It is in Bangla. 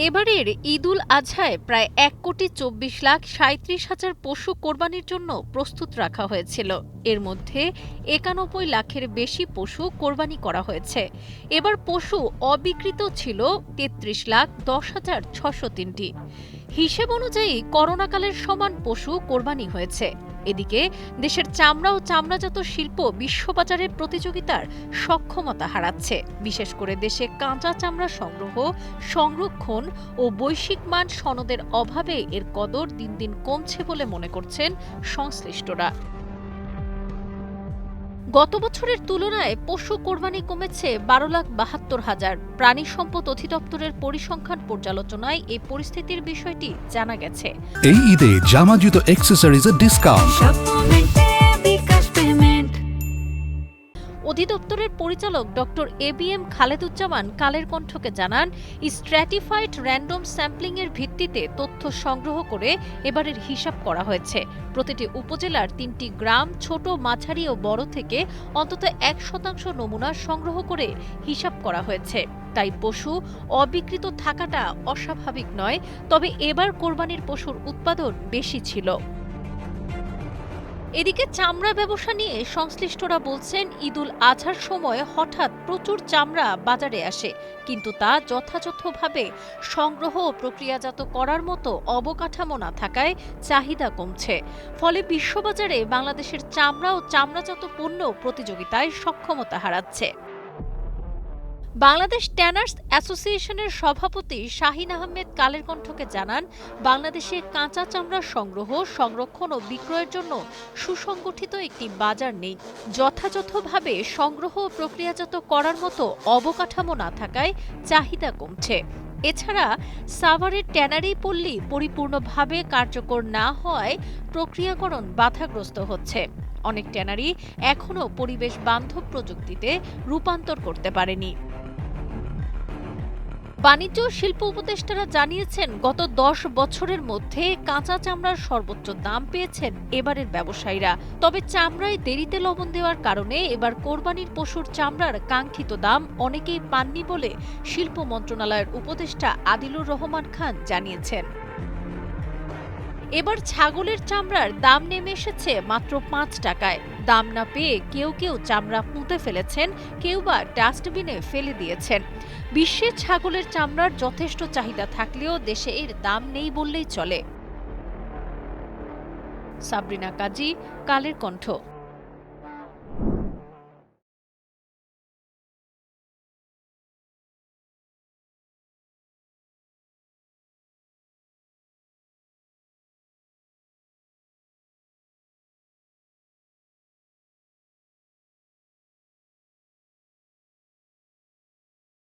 এবারের ঈদুল আজহায় প্রায় ১,২৪,৩৭,০০০ পশু কোরবানির জন্য প্রস্তুত রাখা হয়েছিল। এর মধ্যে ৯১ লাখের বেশি পশু কোরবানি করা হয়েছে। এবার পশু অবিক্রিত ছিল ৩৩,১০,৬০৩টি। হিসেব অনুযায়ী করোনাকালের সমান পশু কোরবানি হয়েছে। এদিকে দেশের চামড়া ও চামড়াজাত শিল্প বিশ্ববাজারে প্রতিযোগিতার সক্ষমতা হারাচ্ছে। বিশেষ করে দেশে কাঁচা চামড়া সংগ্রহ, সংরক্ষণ ও বৈশ্বিক মান সনদের অভাবে এর কদর দিন দিন কমছে বলে মনে করছেন সংশ্লিষ্টরা। গত বছরের তুলনায় পশু কোরবানি কমেছে ১২,৭২,০০০। প্রাণী সম্পদ অধিদপ্তরের পরিসংখ্যান পর্যালোচনায় এই পরিস্থিতির বিষয়টি জানা গেছে। এই ঈদে জামা জুতো অ্যাক্সেসরিজের ডিসকাউন্ট। অধিদপ্তরের পরিচালক ডক্টর এবিএম খালেদুজ্জামান কালের কণ্ঠকে জানান, স্ট্র্যাটিফাইড র্যান্ডম স্যাম্পলিং এর ভিত্তিতে তথ্য সংগ্রহ করে এবারের হিসাব করা হয়েছে। প্রতিটি উপজেলার ৩টি গ্রাম, ছোট, মাঝারি ও বড় থেকে অন্তত ১% নমুনা সংগ্রহ করে হিসাব করা হয়েছে। তাই পশু অবিকৃত থাকাটা অস্বাভাবিক নয়, তবে এবার কোরবানির পশুর উৎপাদন বেশি ছিল। এদিকে চামড়া ব্যবসা নিয়ে সংশ্লিষ্টরা বলছেন, ঈদুল আজহার সময় হঠাৎ প্রচুর চামড়া বাজারে আসে, কিন্তু তা যথাযথভাবে সংগ্রহ ও প্রক্রিয়াজাত করার মতো অবকাঠামো না থাকায় চাহিদা কমছে। ফলে বিশ্ববাজারে বাংলাদেশের চামড়া ও চামড়াজাত পণ্য প্রতিযোগিতায় সক্ষমতা হারাচ্ছে। বাংলাদেশ ট্যানার্স অ্যাসোসিয়েশনের সভাপতি শাহিন আহমেদ কালের কণ্ঠকে জানান, বাংলাদেশে কাঁচা চামড়ার সংগ্রহ, সংরক্ষণ ও বিক্রয়ের জন্য সুসংগঠিত একটি বাজার নেই। যথাযথভাবে সংগ্রহ ও প্রক্রিয়াজাত করার মতো অবকাঠামো না থাকায় চাহিদা কমছে। এছাড়া সাভারের ট্যানারি পল্লী পরিপূর্ণভাবে কার্যকর না হওয়ায় প্রক্রিয়াকরণ বাধাগ্রস্ত হচ্ছে। অনেক ট্যানারি এখনও পরিবেশ বান্ধব প্রযুক্তিতে রূপান্তর করতে পারেনি। বাণিজ্য ও শিল্প উপদেষ্টারা জানিয়েছেন, গত ১০ বছরের মধ্যে কাঁচা চামড়ার সর্বোচ্চ দাম পেয়েছেন এবারের ব্যবসায়ীরা। তবে চামড়ায় দেরিতে লবণ দেওয়ার কারণে এবার কোরবানির পশুর চামড়ার কাঙ্ক্ষিত দাম অনেকেই পাননি বলে শিল্প মন্ত্রণালয়ের উপদেষ্টা আদিলুর রহমান খান জানিয়েছেন। এবার ছাগলের চামড়ার দাম নেমে এসেছে মাত্র ৫ টাকায়। দাম না পেয়ে কেউ কেউ চামড়া পুঁতে ফেলেছেন, কেউ বা ডাস্টবিনে ফেলে দিয়েছেন। বিশ্বে ছাগলের চামড়ার যথেষ্ট চাহিদা থাকলেও দেশে এর দাম নেই বললেই চলে। সাবরিনা কাজী, কালের কণ্ঠ।